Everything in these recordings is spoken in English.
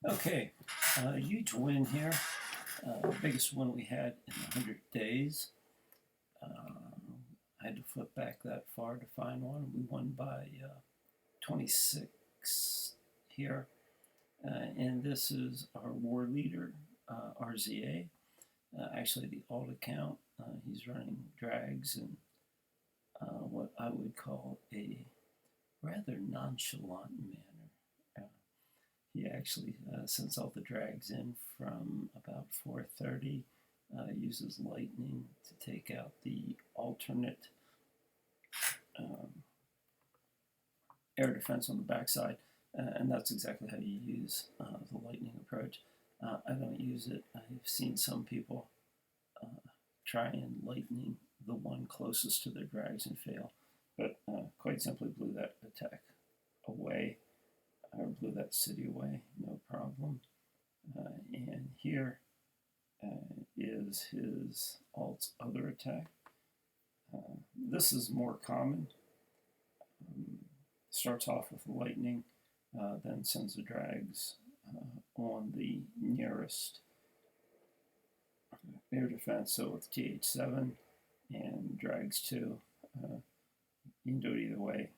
Okay, huge win here. Biggest win we had in 100 days. I had to flip back that far to find one. We won by 26 here. And this is our war leader, RZA. Actually, the alt account. He's running drags in what I would call a rather nonchalant manner. He actually sends all the drags in from about 4:30. Uses lightning to take out the alternate um, air defense on the backside, and that's exactly how you use the lightning approach. I don't use it. I've seen some people try and lightning the one closest to their drags and fail, but quite simply blew that attack away, or blew that city away, no problem. And here is his alt's other attack. This is more common. Starts off with lightning, then sends the drags on the nearest air defense. So with TH7 and drags 2, you can do it either way,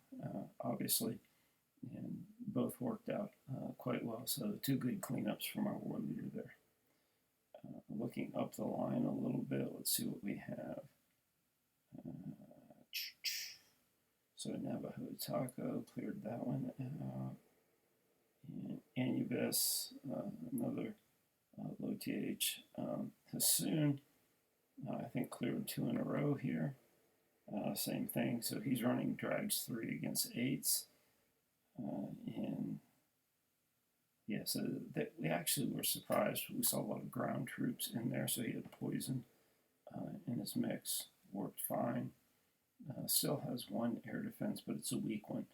obviously. And both worked out quite well. So two good cleanups from our war leader there. Looking up the line a little bit, let's see what we have. So Navajo Taco cleared that one out. And Anubis, another low TH. Hassoon, I think cleared 2 in a row here. Same thing. So he's running drags 3 against 8s. And yeah, so that we actually were surprised. We saw a lot of ground troops in there, so he had poison in his mix. Worked fine. Still has 1 air defense, but it's a weak one.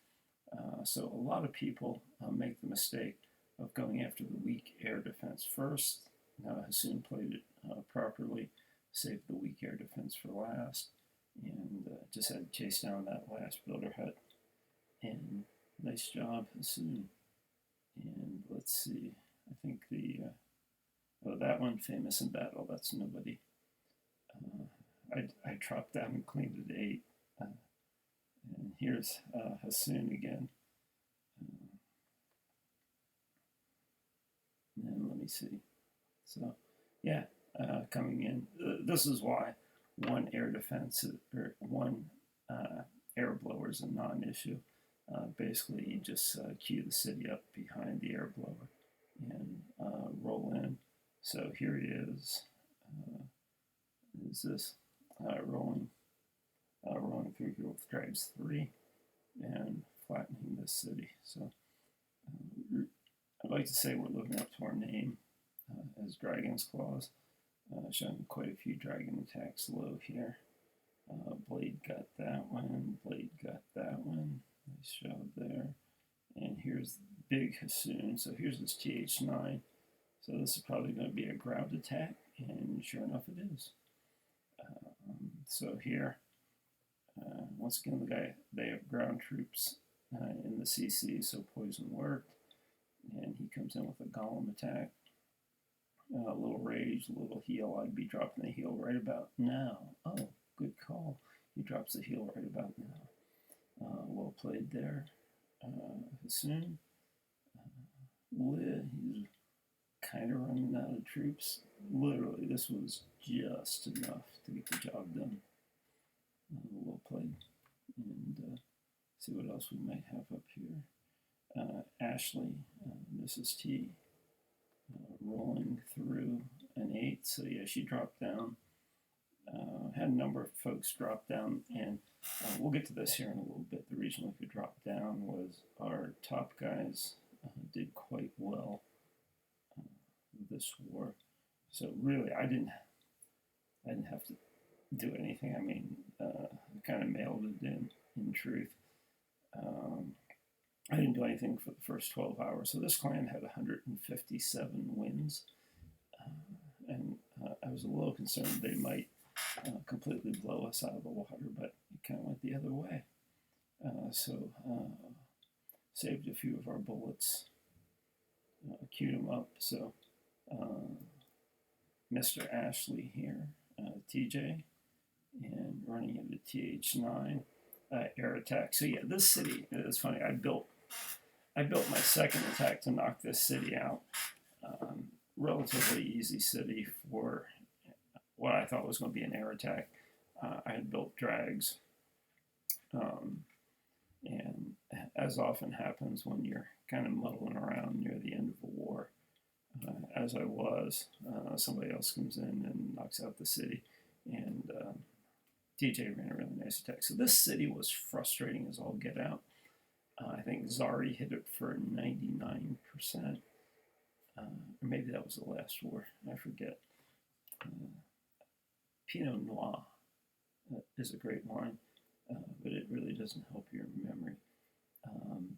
So a lot of people make the mistake of going after the weak air defense first. Hassoon played it properly, saved the weak air defense for last, and just had to chase down that last builder hut. And nice job, Hassoon. And let's see, I think that one, Famous in Battle, that's nobody. I dropped down and cleaned it 8. And here's Hassoon again. And let me see. So, yeah, coming in. This is why 1 air defense or 1 air blower is a non-issue. Basically, you just queue the city up behind the air blower and roll in. So here he is. Is this rolling through here with drags 3 and flattening this city. So I'd like to say we're living up to our name as Dragon's Claws. Showing quite a few dragon attacks low here. Blade got that one. Blade got that one. Nice job there. And here's big Hassoon. So here's this TH9. So this is probably going to be a ground attack, and sure enough it is. So here, once again, they have ground troops in the CC, so poison worked. And he comes in with a golem attack. A little rage, a little heal. I'd be dropping the heal right about now. Oh, good call. He drops the heal right about now. Well played there. Hassoon. He's kind of running out of troops. Literally, this was just enough to get the job done. Well played. And see what else we might have up here. Ashley, Mrs. T, rolling through an 8. So yeah, she dropped down. Had a number of folks drop down, and we'll get to this here in a little bit. The reason we could drop down was our top guys did quite well this war. So really, I didn't have to do anything. I mean, I kind of mailed it in truth. I didn't do anything for the first 12 hours. So this clan had 157 wins. And I was a little concerned they might completely blow us out of the water, but it kind of went the other way. So saved a few of our bullets queued them up. So Mr. Ashley here, TJ, and running into TH9 air attack. So yeah, this city is funny. I built my second attack to knock this city out. Relatively easy city for what I thought was going to be an air attack. I had built drags, and as often happens when you're kind of muddling around near the end of a war, as I was, somebody else comes in and knocks out the city, and TJ ran a really nice attack. So this city was frustrating as all get out. I think Zari hit it for 99%. Or maybe that was the last war. I forget. Pinot Noir is a great wine, but it really doesn't help your memory.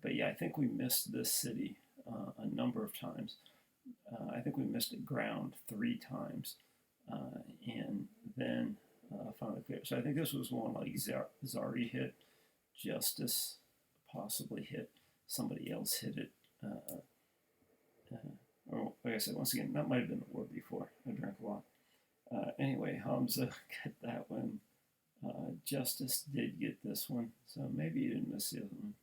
But yeah, I think we missed this city a number of times. I think we missed it ground 3 times, and then finally cleared. So I think this was one like Zari hit, Justice possibly hit, somebody else hit it. Or like I said, once again, that might have been the war before. I drank a lot. Anyway, Hamza got that one. Justice did get this one, so maybe he didn't miss the other one.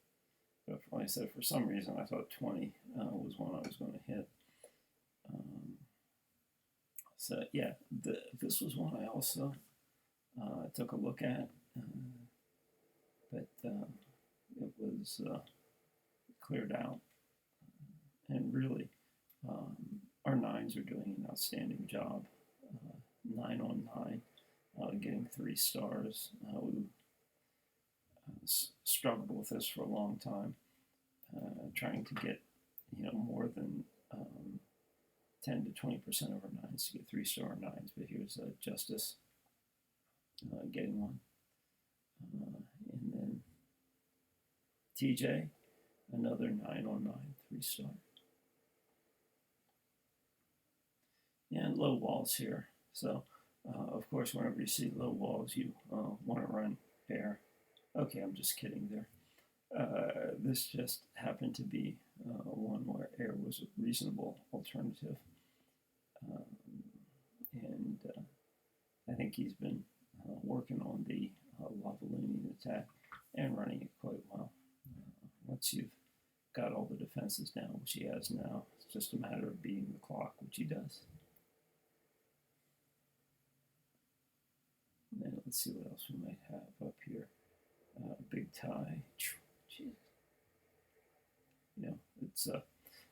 But like I said, for some reason, I thought 20 was one I was going to hit. So yeah, this was one I also took a look at, but it was cleared out. And really, our 9s are doing an outstanding job. 9 on 9, getting 3 stars. We struggled with this for a long time, trying to get more than 10 to 20% of our 9s to get 3-star 9s. But here's Justice getting one, and then TJ, another 9 on 9, 3-star. And low walls here. So, of course, whenever you see low walls, you want to run air. Okay, I'm just kidding there. This just happened to be one where air was a reasonable alternative. And I think he's been working on the Lavallunian attack and running it quite well. Once you've got all the defenses down, which he has now, it's just a matter of beating the clock, which he does. And let's see what else we might have up here. Big tie. Jeez. It's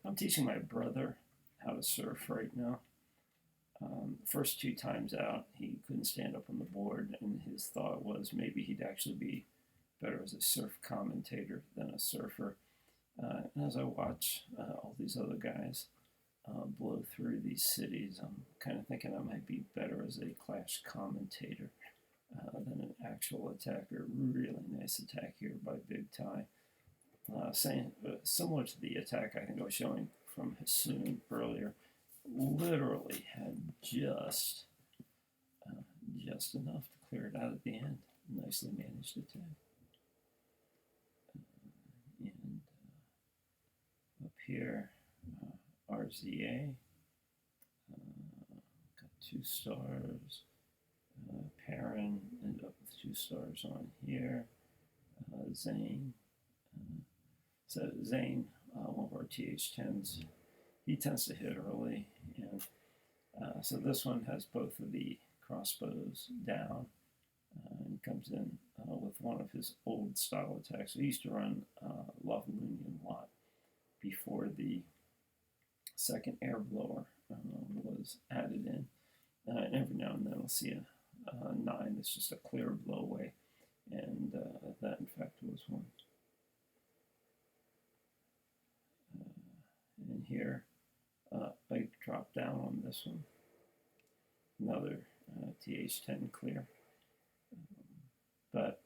I'm teaching my brother how to surf right now. First 2 times out, he couldn't stand up on the board, and his thought was maybe he'd actually be better as a surf commentator than a surfer. And as I watch all these other guys blow through these cities, I'm kind of thinking I might be better as a clash commentator than an actual attacker. Really nice attack here by Big Tie. Similar to the attack I think I was showing from Hassoun earlier. Literally had just enough to clear it out at the end. Nicely managed attack. And up here, RZA got 2 stars. Perrin ended up with 2 stars on here. Zane. So Zane, one of our TH10s, he tends to hit early, and so this one has both of the crossbows down, and comes in with one of his old style attacks. So he used to run Lavallunian a lot before the second air blower was added in. And every now and then I'll see a 9 that's just a clear blowaway, and that in fact was one. And here, I dropped down on this one. Another TH10 clear. But,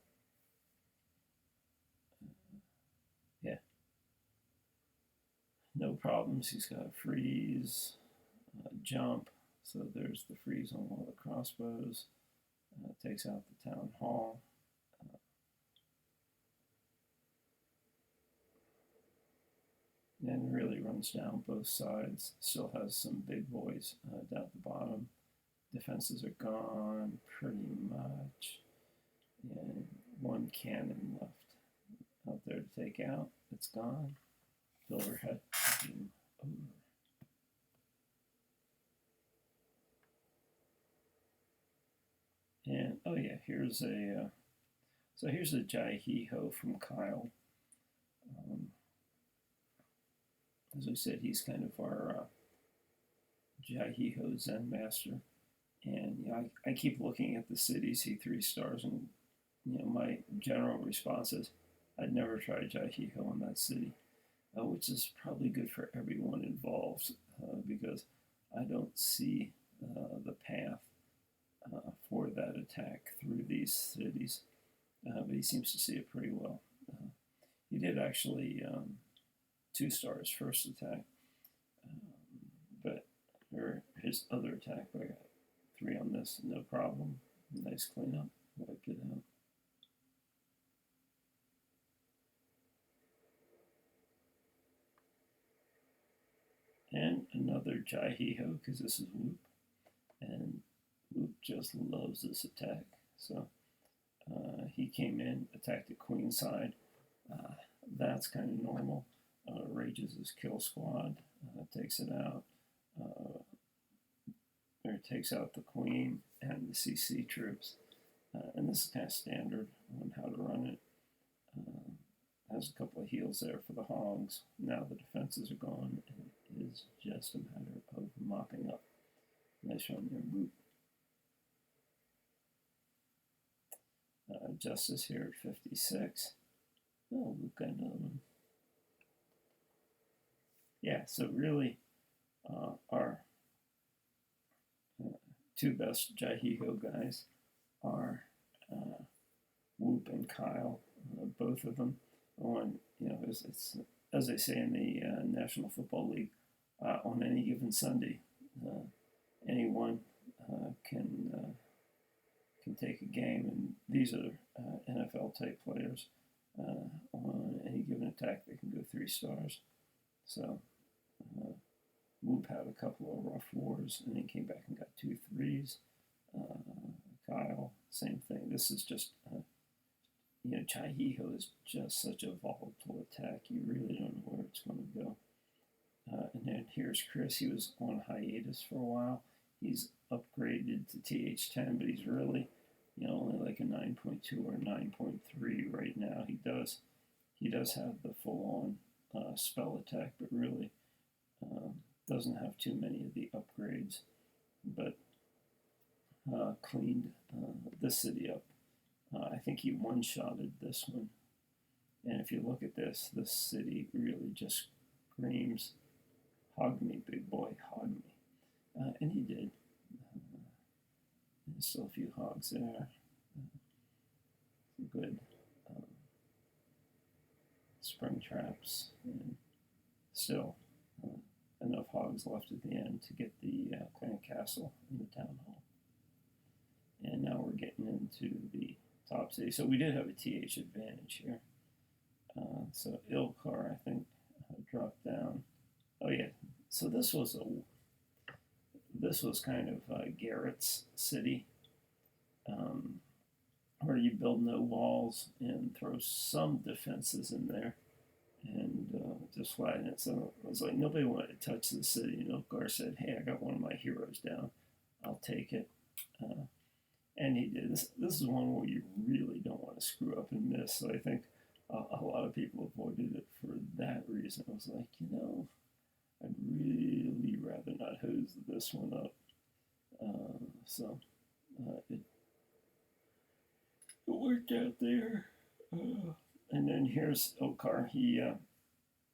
yeah. No problems. He's got a freeze, jump. So there's the freeze on one of the crossbows. Takes out the town hall. and really runs down both sides. Still has some big boys down at the bottom. Defenses are gone pretty much, and one cannon left out there to take out. It's gone. Builder had game over. And oh yeah, here's a here's a Jai He Ho from Kyle. As I said, he's kind of our Jai He Ho Zen master. And I keep looking at the cities he 3-stars, and my general response is I'd never try Jai He Ho in that city, which is probably good for everyone involved because I don't see the path for that attack through these cities, but he seems to see it pretty well. He did actually 2-stars first attack, but or his other attack, but I got 3 on this, no problem. Nice cleanup, wiped it out. And another Jai He Ho, because this is Whoop, and Whoop just loves this attack. So he came in, attacked the queen side. That's kind of normal. Rages his kill squad, takes it out. Or takes out the queen and the CC troops. And this is kind of standard on how to run it. Has a couple of heals there for the hogs. Now the defenses are gone. It is just a matter of mopping up. Nice run there, Whoop. Justice here at 56. Oh, Whoop got another one. Yeah, so really our 2 best Jai He Ho guys are Whoop and Kyle, both of them. On it's as they say in the National Football League, on any given Sunday, anyone can take a game, and these are NFL type players. On any given attack, they can go 3-stars. So Whoop had a couple of rough wars, and then came back and got 2 3s. Kyle, same thing. This is just Jai He Ho is just such a volatile attack. You really don't know where it's going to go. And then here's Chris. He was on hiatus for a while. He's upgraded to TH10, but he's really, only like a 9.2 or 9.3 right now. He does have the full-on spell attack, but really doesn't have too many of the upgrades. But cleaned this city up. I think he one-shotted this one. And if you look at this city really just screams, hog me, big boy, hog me. And he did. There's still a few hogs there. Good spring traps. And still enough hogs left at the end to get the clan castle in the town hall. And now we're getting into the top city. So we did have a TH advantage here. So Ilkar, I think, dropped down. Oh yeah. So this was kind of Garrett's city, where you build no walls and throw some defenses in there, and just flatten it. So it was like nobody wanted to touch the city. And Ilkar said, "Hey, I got one of my heroes down. I'll take it." And he did. This is one where you really don't want to screw up and miss. So I think a lot of people avoided it for that reason. I was like, I'd really rather not hose this one up. So it worked out there. And then here's Ilkar.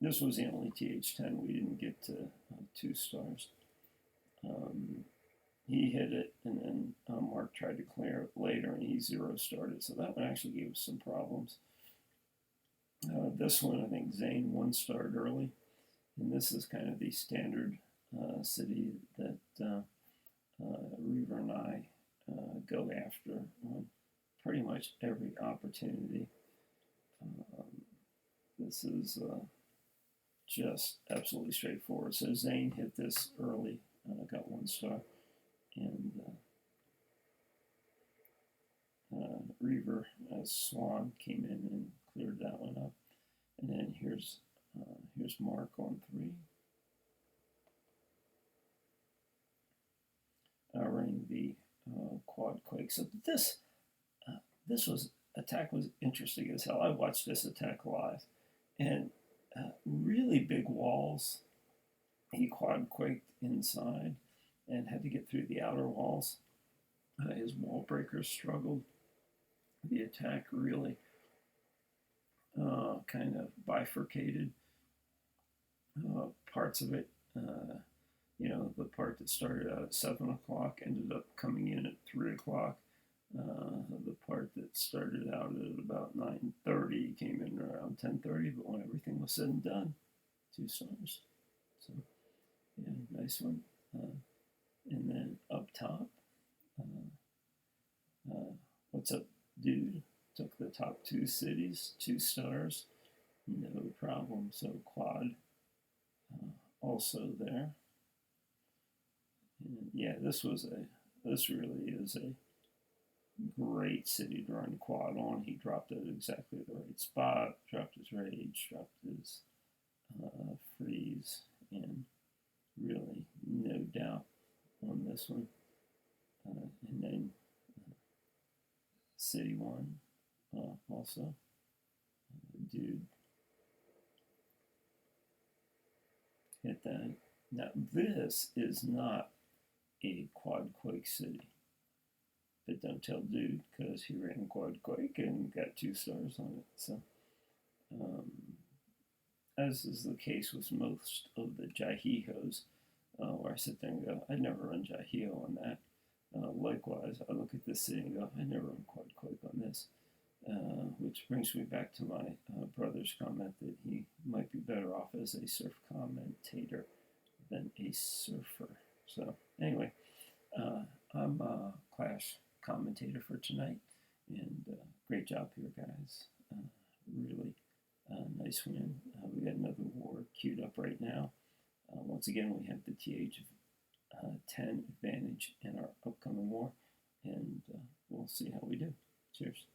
This was the only TH10 we didn't get to 2-stars. He hit it, and then Mark tried to clear it later, and he 0-starred it. So that one actually gave us some problems. This one, I think Zane 1-starred early. And this is kind of the standard city that Reaver and I go after on pretty much every opportunity. This is just absolutely straightforward. So Zane hit this early, got 1 star, and Reaver Swan came in and cleared that one up. And then here's Mark on 3. Running the quad quake. So this attack was interesting as hell. I watched this attack live, and really big walls. He quad quaked inside and had to get through the outer walls. His wall breakers struggled. The attack really kind of bifurcated. Parts of it, the part that started out at 7 o'clock ended up coming in at 3 o'clock. The part that started out at about 9:30 came in around 10:30, but when everything was said and done, 2 stars. So, yeah, nice one. And then up top, what's up, dude? Took the top 2 cities, 2 stars, no problem. So quad also there. And yeah, this really is a great city to run quad on. He dropped it at exactly the right spot, dropped his rage, dropped his freeze, and really no doubt on this one. And then City 1 also. Dude hit that. Now this is not a quad quake city. But don't tell dude, because he ran quad quake and got 2 stars on it. So, as is the case with most of the Jahihos, where I sit there and go, I'd never run Jahiho on that. Likewise, I look at this city and go, I never run quad quake on this. Which brings me back to my brother's comment that he might be better off as a surf commentator than a surfer. So, anyway, I'm Clash commentator for tonight, and great job here, guys. Really nice win. We got another war queued up right now. Once again, we have the TH10 advantage in our upcoming war, and we'll see how we do. Cheers.